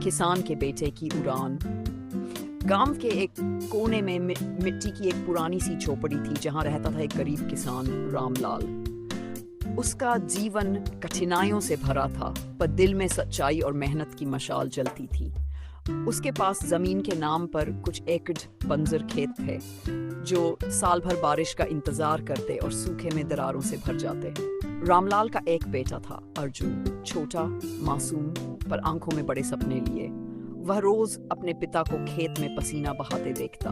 किसान के बेटे की उड़ान। गांव के एक कोने में मिट्टी की एक पुरानी सी झोपड़ी थी जहां रहता था एक गरीब किसान रामलाल। उसका जीवन कठिनाइयों से भरा था, पर दिल में सच्चाई और मेहनत की मशाल जलती थी। उसके पास जमीन के नाम पर कुछ एकड़ बंजर खेत थे जो साल भर बारिश का इंतजार करते और सूखे में दरारों से भर जाते। रामलाल का एक बेटा था, अर्जुन, छोटा, मासूम, पर आंखों में बड़े सपने लिए। वह रोज अपने पिता को खेत में पसीना बहाते देखता।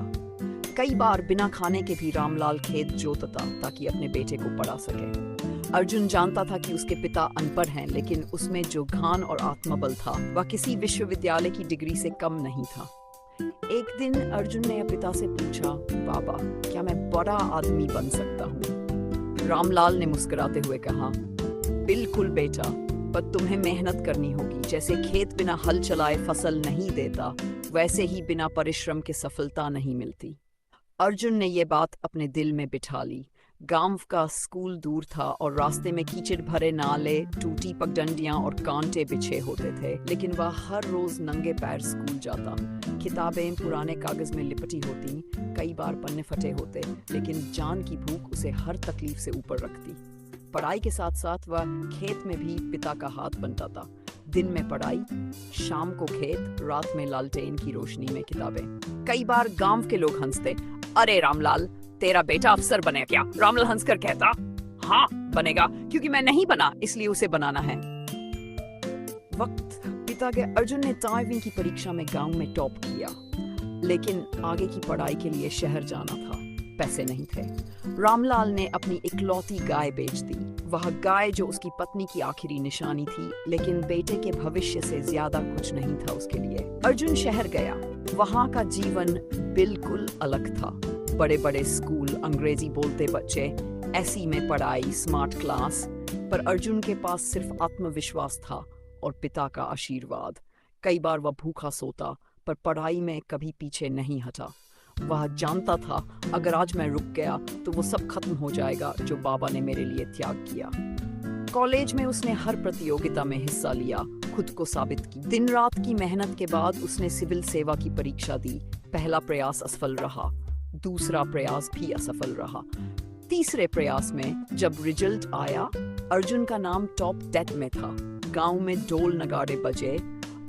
कई बार बिना खाने के भी रामलाल खेत जोतता ताकि अपने बेटे को पढ़ा सके। अर्जुन जानता था कि उसके पिता अनपढ़ हैं, लेकिन उसमें जो घान और आत्मबल था वह किसी विश्वविद्यालय की डिग्री से कम नहीं था। एक दिन अर्जुन ने पिता से पूछा, पापा, क्या मैं बड़ा आदमी बन सकता हूँ? रामलाल ने मुस्कुराते हुए कहा, बिल्कुल बेटा, पर तुम्हें मेहनत करनी होगी। जैसे खेत बिना हल चलाए फसल नहीं देता, वैसे ही बिना परिश्रम के सफलता नहीं मिलती। अर्जुन ने ये बात अपने दिल में बिठा ली। गांव का स्कूल दूर था और रास्ते में कीचड़ भरे नाले, टूटी पगडंडियां और कांटे बिछे होते थे, लेकिन वह हर रोज नंगे पैर स्कूल जाता। किताबें पुराने कागज में लिपटी होती, कई बार पन्ने फटे होते, लेकिन जान की भूख उसे हर तकलीफ से ऊपर रखती। पढ़ाई के साथ साथ वह खेत में भी पिता का हाथ बनता। दिन में पढ़ाई, शाम को खेत, रात में लालटेन की रोशनी में किताबें। कई बार गांव के लोग हंसते, अरे रामलाल, तेरा बेटा अफसर बने क्या? रामलाल हंसकर कहता, हाँ बनेगा, क्योंकि मैं नहीं बना इसलिए उसे बनाना है। वक्त बीता गया। अर्जुन ने 12वीं की परीक्षा में गांव में टॉप किया, लेकिन आगे की पढ़ाई के लिए शहर जाना था, पैसे नहीं थे। रामलाल ने अपनी इकलौती गाय बेच दी। वह गाय जो उसकी पत्नी की आखिरी निशानी थी, लेकिन बेटे के भविष्य से ज्यादा कुछ नहीं था उसके लिए। अर्जुन शहर गया। वहां का जीवन बिल्कुल अलग था। बड़े बड़े स्कूल, अंग्रेजी बोलते बच्चे, एसी में पढ़ाई, स्मार्ट क्लास, पर अर्जुन के पास सिर्फ आत्मविश्वास था और पिता का आशीर्वाद। कई बार वह भूखा सोता, पर पढ़ाई में कभी पीछे नहीं हटा। वह जानता था, अगर आज मैं रुक गया तो वो सब खत्म हो जाएगा जो बाबा ने मेरे लिए त्याग किया। कॉलेज में उसने हर प्रतियोगिता में हिस्सा लिया, खुद को साबित की। दिन रात की मेहनत के बाद उसने सिविल सेवा की परीक्षा दी। पहला प्रयास असफल रहा, दूसरा प्रयास भी असफल रहा। तीसरे प्रयास में जब रिजल्ट आया, अर्जुन का नाम टॉप 10 में था। गांव में ढोल नगाड़े बजे।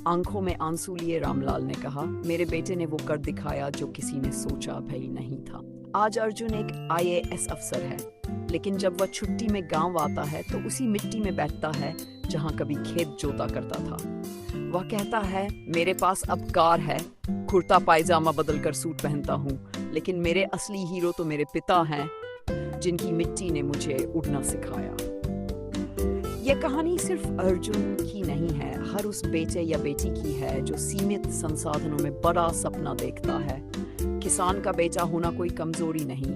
आंखों में आंसू लिए रामलाल ने कहा, मेरे बेटे ने वो कर दिखाया जो किसी ने सोचा भी नहीं था। आज अर्जुन एक IAS अफसर है, लेकिन जब वह छुट्टी में गांव आता है तो उसी मिट्टी में बैठता है जहां कभी खेत जोता करता था। वह कहता है, मेरे पास अब कार है, कुर्ता पायजामा बदलकर सूट पहनता हूँ, लेकिन मेरे असली हीरो तो मेरे पिता हैं, जिनकी मिट्टी ने मुझे उड़ना सिखाया। यह कहानी सिर्फ अर्जुन की नहीं है, हर उस बेटे या बेटी की है जो सीमित संसाधनों में बड़ा सपना देखता है। किसान का बेटा होना कोई कमजोरी नहीं,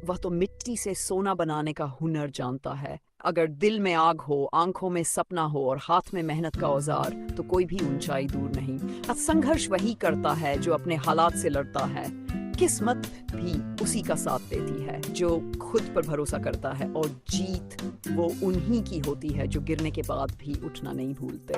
वह तो मिट्टी से सोना बनाने का हुनर जानता है। अगर दिल में आग हो, आंखों में सपना हो और हाथ में मेहनत का औजार, तो कोई भी ऊंचाई दूर नहीं। संघर्ष वही करता है जो अपने हालात से लड़ता है। किस्मत भी उसी का साथ देती है जो खुद पर भरोसा करता है, और जीत वो उन्हीं की होती है जो गिरने के बाद भी उठना नहीं भूलते।